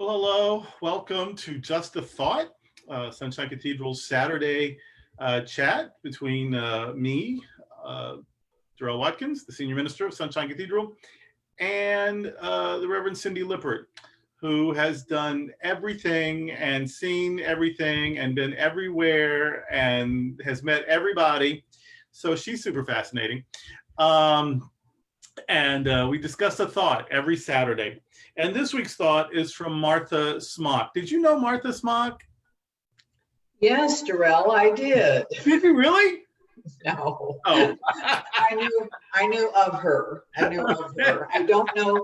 Well, hello. Welcome to Just a Thought, Sunshine Cathedral's Saturday chat between me, Durrell Watkins, the senior minister of Sunshine Cathedral, and the Reverend Cindy Lippert, who has done everything and seen everything and been everywhere and has met everybody. So she's super fascinating. And we discuss a thought every Saturday. And this week's thought is from Martha Smock. Did you know Martha Smock? Yes, Durrell, I did. Did you really? No. Oh. I knew of her. I knew of her. I don't know.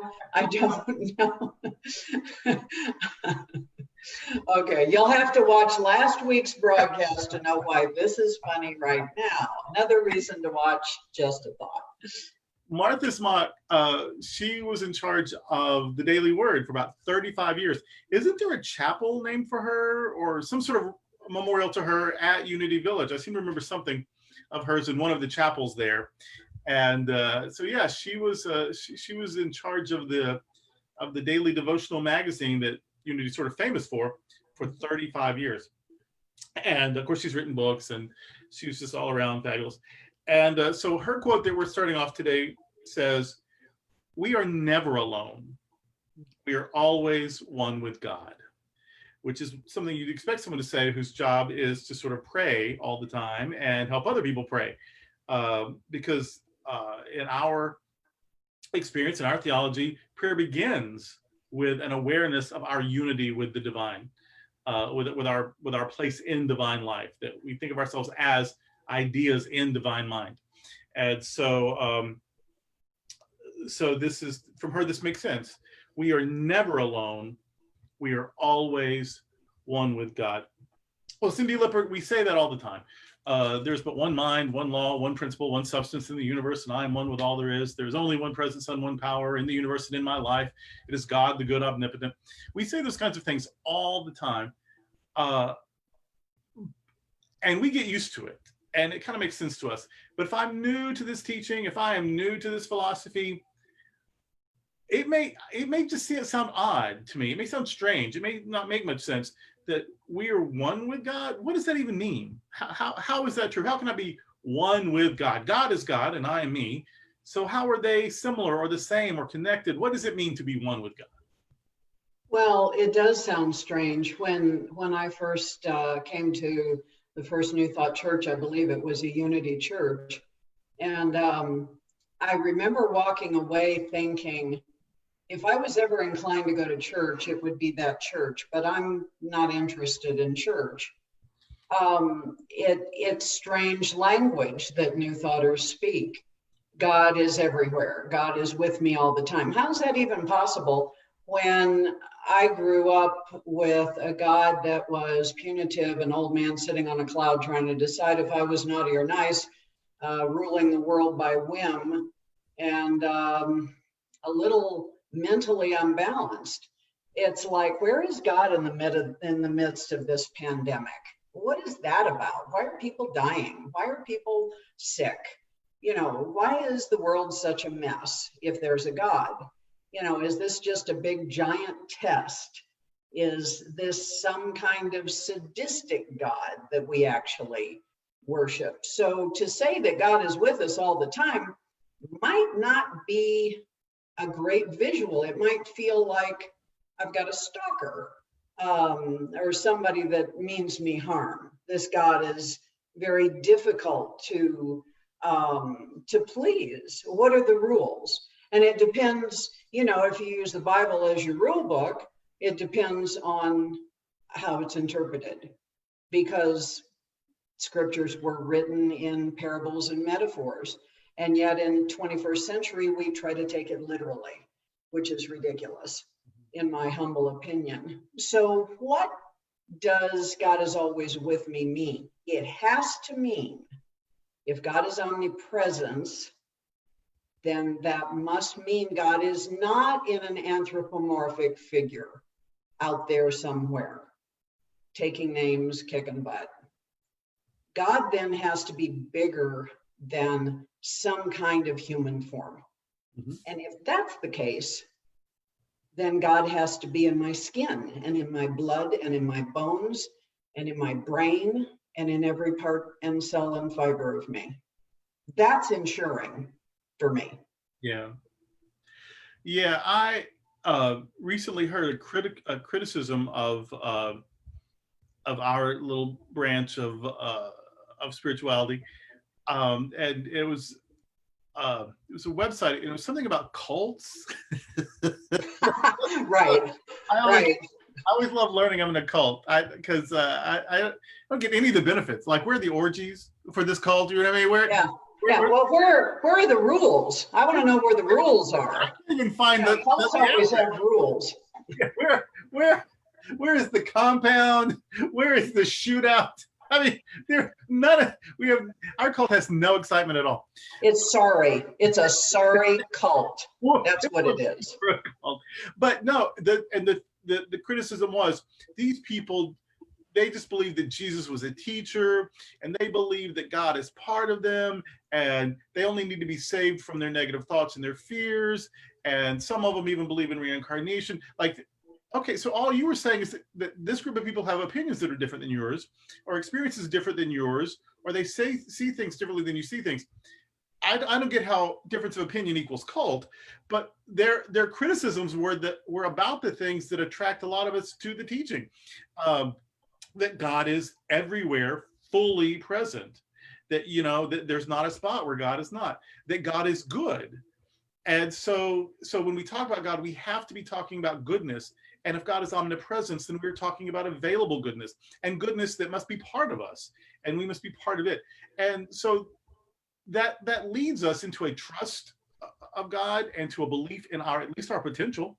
Okay, you'll have to watch last week's broadcast to know why this is funny right now. Another reason to watch Just a Thought. Martha Smock, she was in charge of the Daily Word for about 35 years. Isn't there a chapel named for her or some sort of memorial to her at Unity Village? I seem to remember something of hers in one of the chapels there. And so yeah, she was in charge of the daily devotional magazine that Unity is sort of famous for 35 years. And of course, she's written books, and she was just all around fabulous. And so her quote that we're starting off today says, "We are never alone. We are always one with God," which is something you'd expect someone to say whose job is to sort of pray all the time and help other people pray. Because in our experience, in our theology, prayer begins with an awareness of our unity with the divine, with our place in divine life, that we think of ourselves as ideas in divine mind. And so this is, from her, this makes sense. We are never alone. We are always one with God. Well, Cindy Lippert, we say that all the time. There's but one mind, one law, one principle, one substance in the universe, and I am one with all there is. There's only one presence and one power in the universe and in my life. It is God, the good, omnipotent. We say those kinds of things all the time. And we get used to it. And it kind of makes sense to us. But if I'm new to this teaching, if I am new to this philosophy, it may just sound odd to me. It may sound strange. It may not make much sense that we are one with God. What does that even mean? How is that true? How can I be one with God? God is God and I am me. So how are they similar or the same or connected? What does it mean to be one with God? Well, it does sound strange. When I first came to the first New Thought Church, I believe it was a Unity church. And I remember walking away thinking, if I was ever inclined to go to church, it would be that church, but I'm not interested in church. It's strange language that New Thoughters speak. God is everywhere. God is with me all the time. How is that even possible when I grew up with a God that was punitive, an old man sitting on a cloud trying to decide if I was naughty or nice, ruling the world by whim, and a little mentally unbalanced? It's like, where is God in the midst of this pandemic? What is that about? Why are people dying? Why are people sick? Why is the world such a mess if there's a God? Is this just a big giant test? Is this some kind of sadistic God that we actually worship? So to say that God is with us all the time might not be a great visual. It might feel like I've got a stalker or somebody that means me harm. This God is very difficult to please. What are the rules? And it depends, if you use the Bible as your rule book, it depends on how it's interpreted, because scriptures were written in parables and metaphors. And yet in 21st century, we try to take it literally, which is ridiculous, in my humble opinion. So what does God is always with me mean? It has to mean, if God is omnipresence, then that must mean God is not in an anthropomorphic figure out there somewhere, taking names, kicking butt. God then has to be bigger than some kind of human form. Mm-hmm. And if that's the case, then God has to be in my skin and in my blood and in my bones and in my brain and in every part and cell and fiber of me. That's ensuring for me. Yeah. Yeah. I recently heard a criticism of our little branch of spirituality. And it was a website. It was something about cults. Right, I always right. I always love learning I'm in a cult because I don't get any of the benefits. Like, where are the orgies for this cult? You know what I mean? Yeah, yeah. Well, where are the rules? I want to know where the rules I are. can't even find Cults always have rules. where where where is the compound? Where is the shootout? I mean, there none of we have our cult has no excitement at all. It's sorry. It's a sorry cult. That's what it is. But no, the criticism was these people, they just believe that Jesus was a teacher, and they believe that God is part of them, and they only need to be saved from their negative thoughts and their fears. And some of them even believe in reincarnation. Like, okay, so all you were saying is that this group of people have opinions that are different than yours, or experiences different than yours, or they see things differently than you see things. I don't get how difference of opinion equals cult, but their criticisms were about the things that attract a lot of us to the teaching. That God is everywhere, fully present. That, that there's not a spot where God is not. That God is good. And so when we talk about God, we have to be talking about goodness. And if God is omnipresence, then we're talking about available goodness and goodness that must be part of us, and we must be part of it. And so that leads us into a trust of God and to a belief in at least our potential.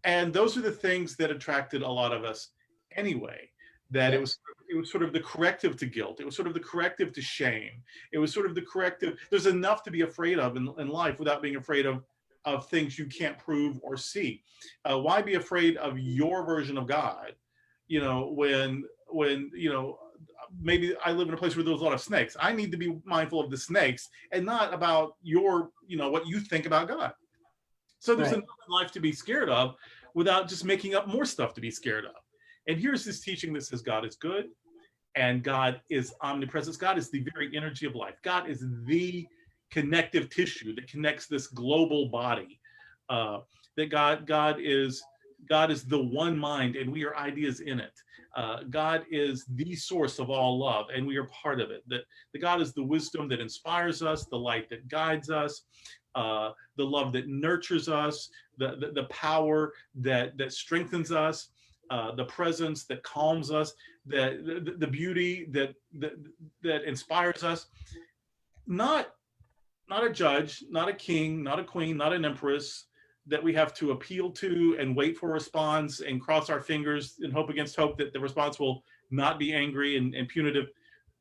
And those are the things that attracted a lot of us anyway. That it was sort of the corrective to guilt. It was sort of the corrective to shame. It was sort of the corrective. There's enough to be afraid of in life without being afraid of things you can't prove or see. Why be afraid of your version of God? When maybe I live in a place where there's a lot of snakes. I need to be mindful of the snakes and not about what you think about God. So there's enough in life to be scared of without just making up more stuff to be scared of. And here's this teaching that says God is good and God is omnipresence. God is the very energy of life. God is the connective tissue that connects this global body. That God is the one mind, and we are ideas in it. God is the source of all love, and we are part of it. That God is the wisdom that inspires us, the light that guides us, the love that nurtures us, the power that strengthens us, the presence that calms us, the beauty that inspires us. Not a judge, not a king, not a queen, not an empress that we have to appeal to and wait for a response and cross our fingers and hope against hope that the response will not be angry and punitive,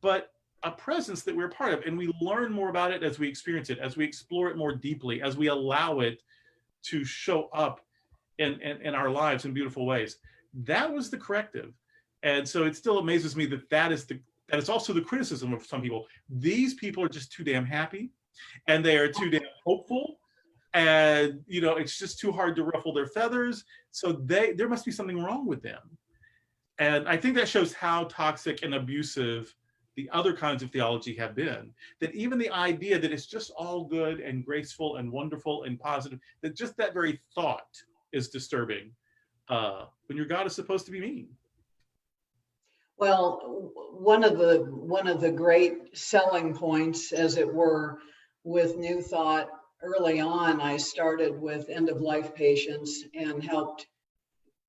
but a presence that we're part of. And we learn more about it as we experience it, as we explore it more deeply, as we allow it to show up in our lives in beautiful ways. That was the corrective. And so it still amazes me that is also the criticism of some people. These people are just too damn happy, and they are too damn hopeful, and it's just too hard to ruffle their feathers. So there must be something wrong with them. And I think that shows how toxic and abusive the other kinds of theology have been. That even the idea that it's just all good and graceful and wonderful and positive, that just that very thought is disturbing when your God is supposed to be mean. Well, one of the great selling points, as it were, with New Thought early on, I started with end-of-life patients and helped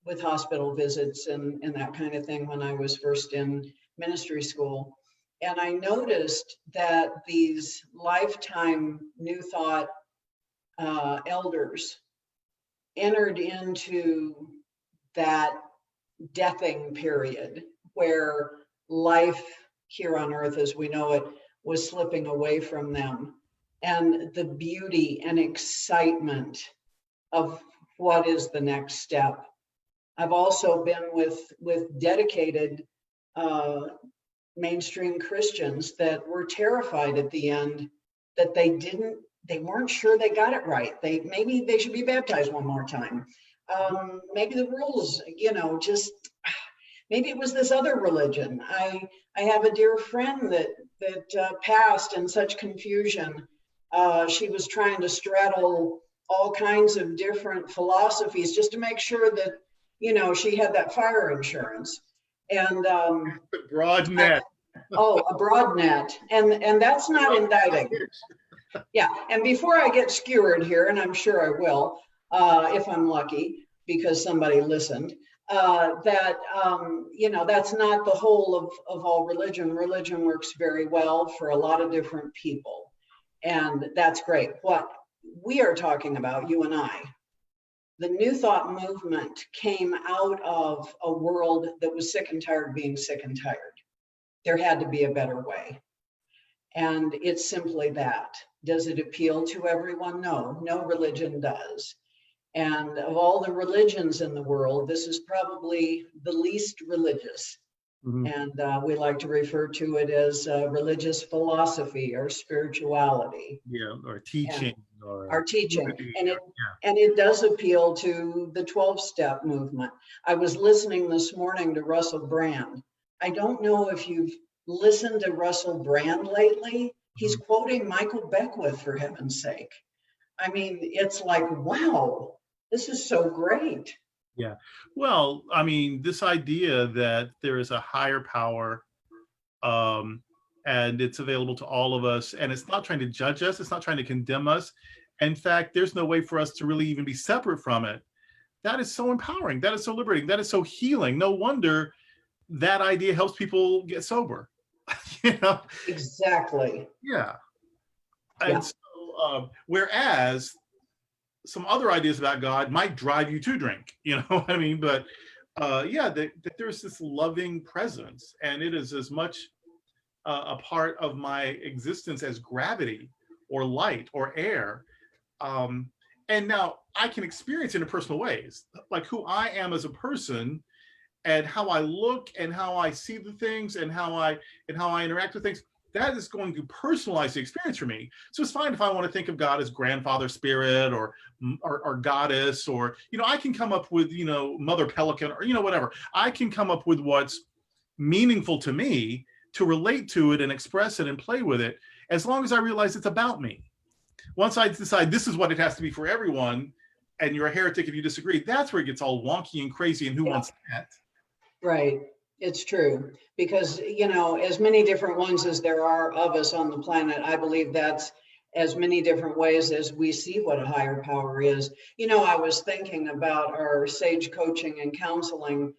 with hospital visits and that kind of thing when I was first in ministry school. And I noticed that these lifetime New Thought elders entered into that deathing period where life here on earth as we know it was slipping away from them, and the beauty and excitement of what is the next step. I've also been with dedicated mainstream Christians that were terrified at the end that they weren't sure they got it right. Maybe they should be baptized one more time. maybe the rules, just maybe it was this other religion. I have a dear friend that passed in such confusion. She was trying to straddle all kinds of different philosophies just to make sure that she had that fire insurance. And Broad net. a broad net, and that's not indicting. Yeah, and before I get skewered here, and I'm sure I will, if I'm lucky, because somebody listened, that that's not the whole of all religion. Religion works very well for a lot of different people, and that's great. What we are talking about, you and I, the New Thought movement came out of a world that was sick and tired of being sick and tired. There had to be a better way. And it's simply that. Does it appeal to everyone? No, no religion does. And of all the religions in the world, this is probably the least religious. Mm-hmm. And we like to refer to it as religious philosophy or spirituality. Yeah, or teaching. Our teaching. And it does appeal to the 12-step movement. I was listening this morning to Russell Brand. I don't know if you've listened to Russell Brand lately. He's quoting Michael Beckwith, for heaven's sake. I mean, it's like, wow, this is so great. Yeah. Well, I mean, this idea that there is a higher power and it's available to all of us, and it's not trying to judge us, it's not trying to condemn us. In fact, there's no way for us to really even be separate from it. That is so empowering. That is so liberating. That is so healing. No wonder that idea helps people get sober. Exactly. Yeah. And so, whereas some other ideas about God might drive you to drink, what I mean? But that there's this loving presence, and it is as much a part of my existence as gravity or light or air. And now I can experience it in personal ways, like who I am as a person and how I look and how I see the things and how I interact with things. That is going to personalize the experience for me. So it's fine if I want to think of God as grandfather spirit or goddess, or, I can come up with, mother pelican or, whatever. I can come up with what's meaningful to me to relate to it and express it and play with it, as long as I realize it's about me. Once I decide this is what it has to be for everyone, and you're a heretic if you disagree, that's where it gets all wonky and crazy, and who wants that? Right. It's true, because, as many different ones as there are of us on the planet, I believe that's as many different ways as we see what a higher power is. I was thinking about our Sage Coaching and Counseling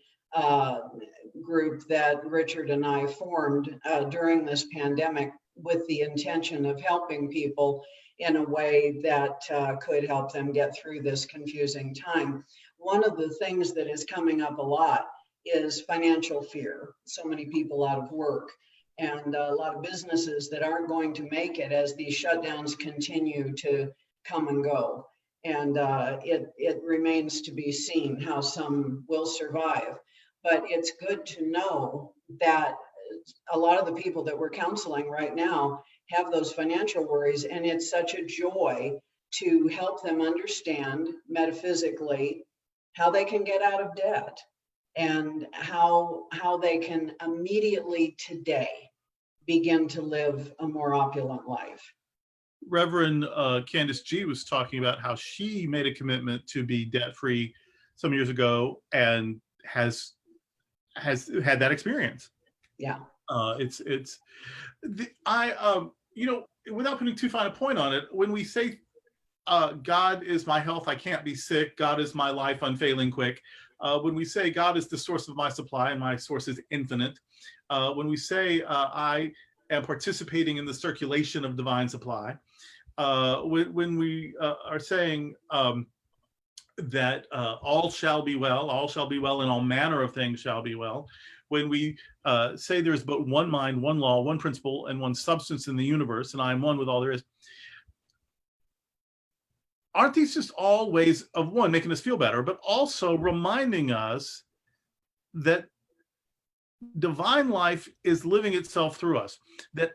group that Richard and I formed during this pandemic with the intention of helping people in a way that could help them get through this confusing time. One of the things that is coming up a lot is financial fear. So many people out of work, and a lot of businesses that aren't going to make it as these shutdowns continue to come and go. And it remains to be seen how some will survive. But it's good to know that a lot of the people that we're counseling right now have those financial worries, and it's such a joy to help them understand metaphysically how they can get out of debt, and how they can immediately today begin to live a more opulent life. Reverend Candace G was talking about how she made a commitment to be debt-free some years ago and has had that experience. Yeah. Without putting too fine a point on it, when we say God is my health, I can't be sick, God is my life, unfailing quick. When we say God is the source of my supply and my source is infinite, when we say I am participating in the circulation of divine supply, when we are saying that all shall be well, and all manner of things shall be well, when we say there's but one mind, one law, one principle, and one substance in the universe, and I am one with all there is, aren't these just all ways of, one, making us feel better, but also reminding us that divine life is living itself through us, that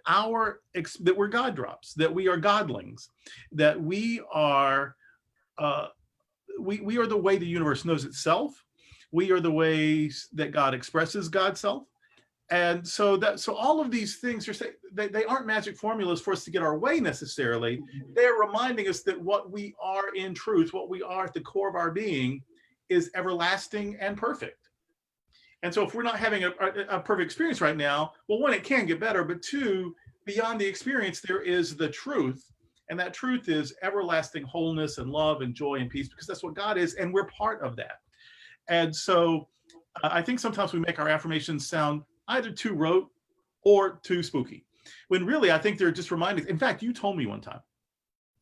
we're God drops, that we are Godlings, that we are we are the way the universe knows itself. We are the ways that God expresses God's self. And so all of these things are saying they aren't magic formulas for us to get our way necessarily. They're reminding us that what we are in truth, what we are at the core of our being, is everlasting and perfect. And so if we're not having a perfect experience right now, well, one, it can get better, but two, beyond the experience, there is the truth. And that truth is everlasting wholeness and love and joy and peace, because that's what God is, and we're part of that. And so I think sometimes we make our affirmations sound either too rote or too spooky, when really I think they're just reminders. In fact, you told me one time,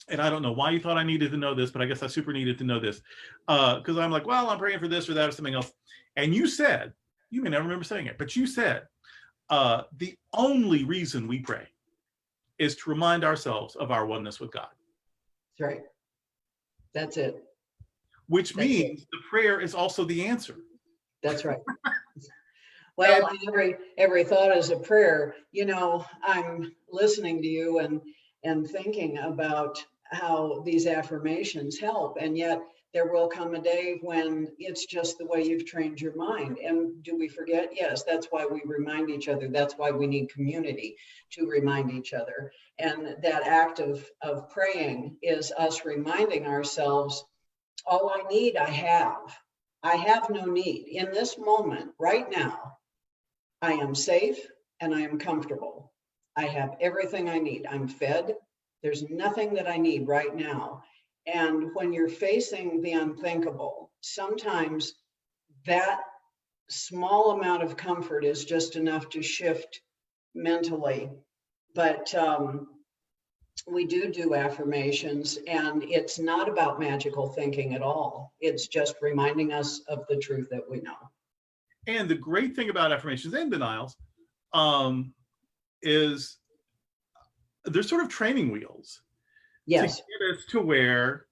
and I don't know why you thought I needed to know this, but I guess I super needed to know this, because I'm like, well, I'm praying for this or that or something else. And you said, you may never remember saying it, but you said, the only reason we pray is to remind ourselves of our oneness with God. That's right. That's it. Which means the prayer is also the answer. That's right. Well, every thought is a prayer. You know, I'm listening to you and thinking about how these affirmations help, and yet there will come a day when it's just the way you've trained your mind. And do we forget? Yes, that's why we remind each other. That's why we need community to remind each other. And that act of praying is us reminding ourselves, all I need, I have. I have no need. In this moment, right now, I am safe and I am comfortable. I have everything I need. I'm fed. There's nothing that I need right now. And when you're facing the unthinkable, sometimes that small amount of comfort is just enough to shift mentally. But we do affirmations, and it's not about magical thinking at all. It's just reminding us of the truth that we know. And the great thing about affirmations and denials is they're sort of training wheels. Yes. To get us to where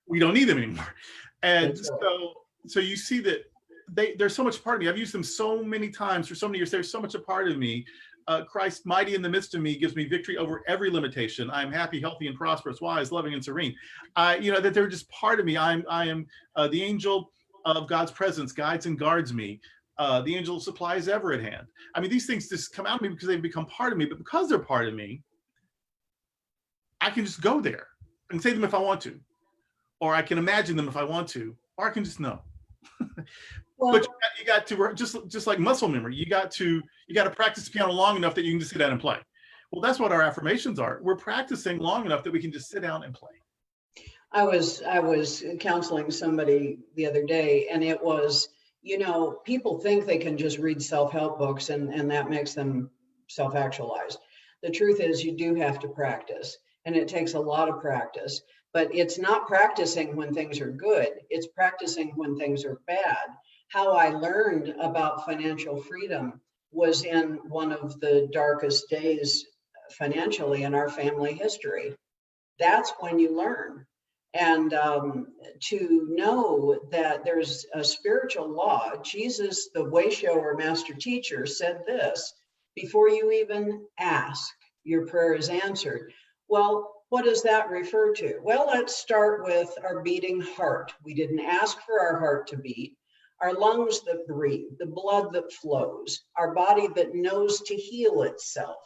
we don't need them anymore. And right. so you see that there's so much part of me. I've used them so many times for so many years. There's so much a part of me. Christ, mighty in the midst of me, gives me victory over every limitation. I'm happy, healthy, and prosperous, wise, loving, and serene. That they're just part of me. I am the angel of God's presence, guides and guards me. The angel of supply is ever at hand. I mean, these things just come out of me because they've become part of me. But because they're part of me, I can just go there and say them if I want to, or I can imagine them if I want to, or I can just know. Well, but you got to just like muscle memory. You got to practice piano long enough that you can just sit down and play. Well, that's what our affirmations are. We're practicing long enough that we can just sit down and play. I was counseling somebody the other day, and it was, people think they can just read self-help books and that makes them self-actualized. The truth is you do have to practice, and it takes a lot of practice. But it's not practicing when things are good. It's practicing when things are bad. How I learned about financial freedom was in one of the darkest days financially in our family history. That's when you learn. And to know that there's a spiritual law. Jesus, the way shower master teacher, said this: before you even ask, your prayer is answered. Well, what does that refer to? Well, let's start with our beating heart. We didn't ask for our heart to beat. Our lungs that breathe, the blood that flows, our body that knows to heal itself.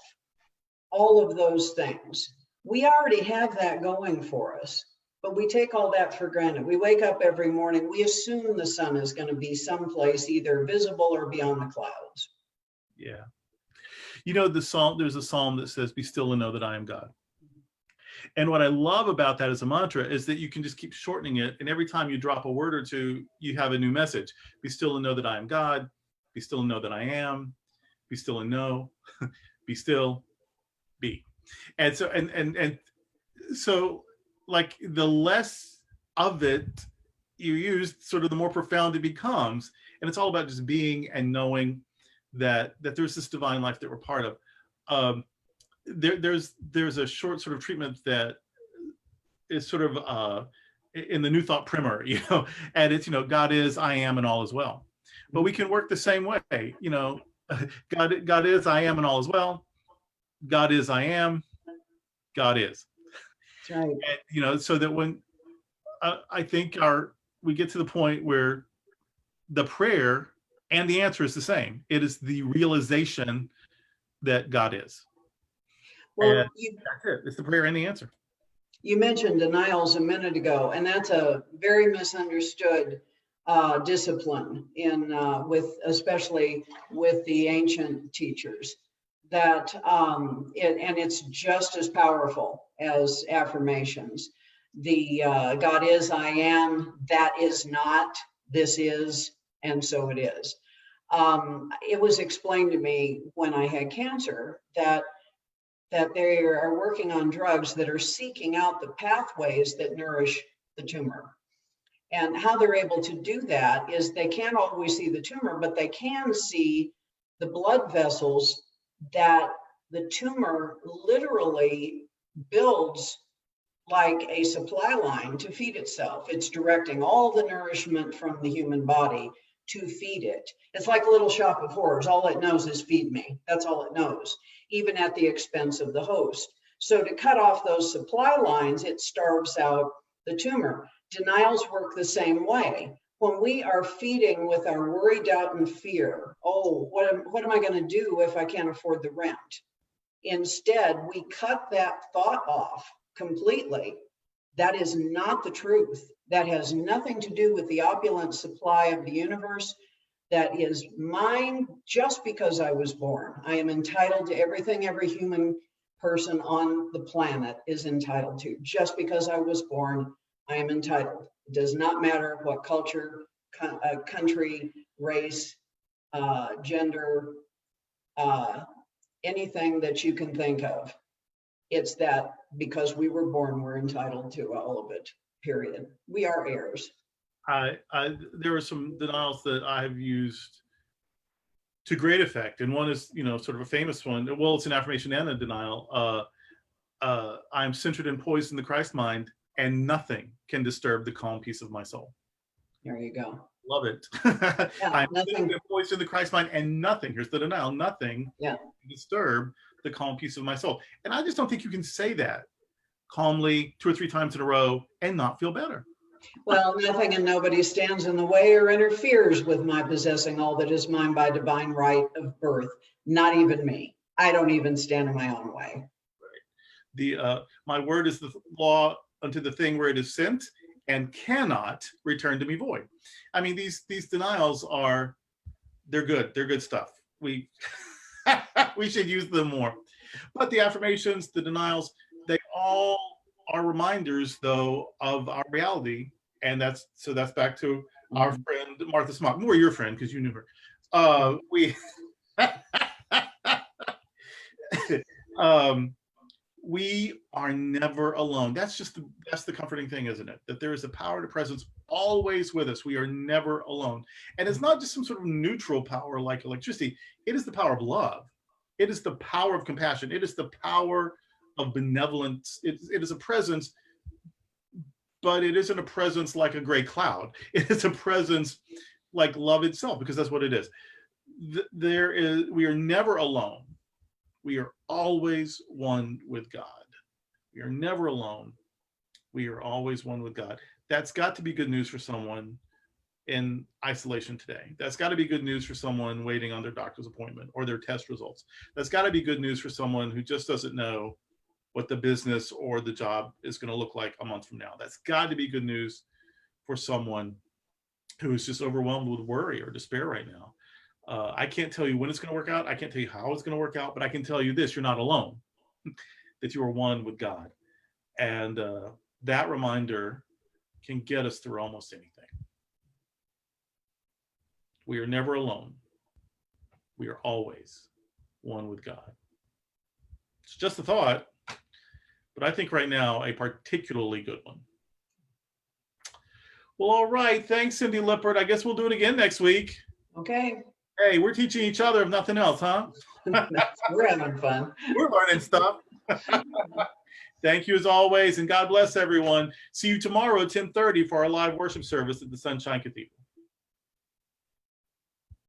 All of those things. We already have that going for us, but we take all that for granted. We wake up every morning, we assume the sun is going to be someplace either visible or beyond the clouds. Yeah. There's a psalm that says, be still and know that I am God. And what I love about that as a mantra is that you can just keep shortening it. And every time you drop a word or two, you have a new message. Be still and know that I am God. Be still and know that I am. Be still and know. Be still. Be. And so, and so, like, the less of it you use, sort of the more profound it becomes. And it's all about just being and knowing that there's this divine life that we're part of. There's a short sort of treatment that is sort of in the New Thought Primer, and it's, God is, I am, and all is well. But we can work the same way, God is, I am, and all is well. God is, I am, God is. That's right. And, so that when I think our we get to the point where the prayer and the answer is the same. It is the realization that God is. Well, And that's it. It's the prayer and the answer. you mentioned denials a minute ago, and that's a very misunderstood discipline especially with the ancient teachers. That and it's just as powerful as affirmations. The God is, I am, that is not, this is, and so it is. It was explained to me when I had cancer that they are working on drugs that are seeking out the pathways that nourish the tumor. And how they're able to do that is they can't always see the tumor, but they can see the blood vessels that the tumor literally builds like a supply line to feed itself. It's directing all the nourishment from the human body to feed it. It's like a little shop of horrors. All it knows is feed me. That's all it knows, even at the expense of the host. So to cut off those supply lines, it starves out the tumor. Denials work the same way. When we are feeding with our worry, doubt, and fear, oh, what am I going to do if I can't afford the rent? Instead, we cut that thought off completely. That is not the truth. That has nothing to do with the opulent supply of the universe. That is mine just because I was born. I am entitled to everything every human person on the planet is entitled to. Just because I was born, I am entitled. It does not matter what culture, country, race, gender, anything that you can think of. It's that because we were born, we're entitled to all of it, period. We are heirs. There are some denials that I have used to great effect. And one is, sort of a famous one. Well, it's an affirmation and a denial. I'm centered and poised in the Christ mind, and nothing can disturb the calm peace of my soul. There you go. Love it. Yeah, I'm nothing. centered and poised in the Christ mind, and nothing, here's the denial, nothing Yeah. can disturb the calm peace of my soul. And I just don't think you can say that calmly 2 or 3 times in a row and not feel better. Well, nothing and nobody stands in the way or interferes with my possessing all that is mine by divine right of birth. Not even me. I don't even stand in my own way. Right. My word is the law unto the thing where it is sent, and cannot return to me void. I mean, these denials they're good. They're good stuff. We should use them more. But the affirmations, the denials, they all are reminders, though, of our reality. And that's back to our friend Martha Smock. More your friend, because you knew her. We are never alone. That's the comforting thing, isn't it? That there is a power and a presence always with us. We are never alone. And it's not just some sort of neutral power like electricity. It is the power of love. It is the power of compassion. It is the power of benevolence. It is a presence, but it isn't a presence like a gray cloud. It is a presence like love itself, because that's what it is. We are never alone. We are always one with God. We are never alone. We are always one with God. That's got to be good news for someone in isolation today. That's got to be good news for someone waiting on their doctor's appointment or their test results. That's got to be good news for someone who just doesn't know what the business or the job is going to look like a month from now. That's got to be good news for someone who is just overwhelmed with worry or despair right now. I can't tell you when it's going to work out. I can't tell you how it's going to work out, but I can tell you this: you're not alone, that you are one with God. And that reminder can get us through almost anything. We are never alone. We are always one with God. It's just a thought, but I think right now a particularly good one. Well, all right. Thanks, Cindy Lippert. I guess we'll do it again next week. Okay. Hey, we're teaching each other if nothing else, huh? We're having fun. We're learning stuff. Thank you as always, and God bless everyone. See you tomorrow at 10:30 for our live worship service at the Sunshine Cathedral.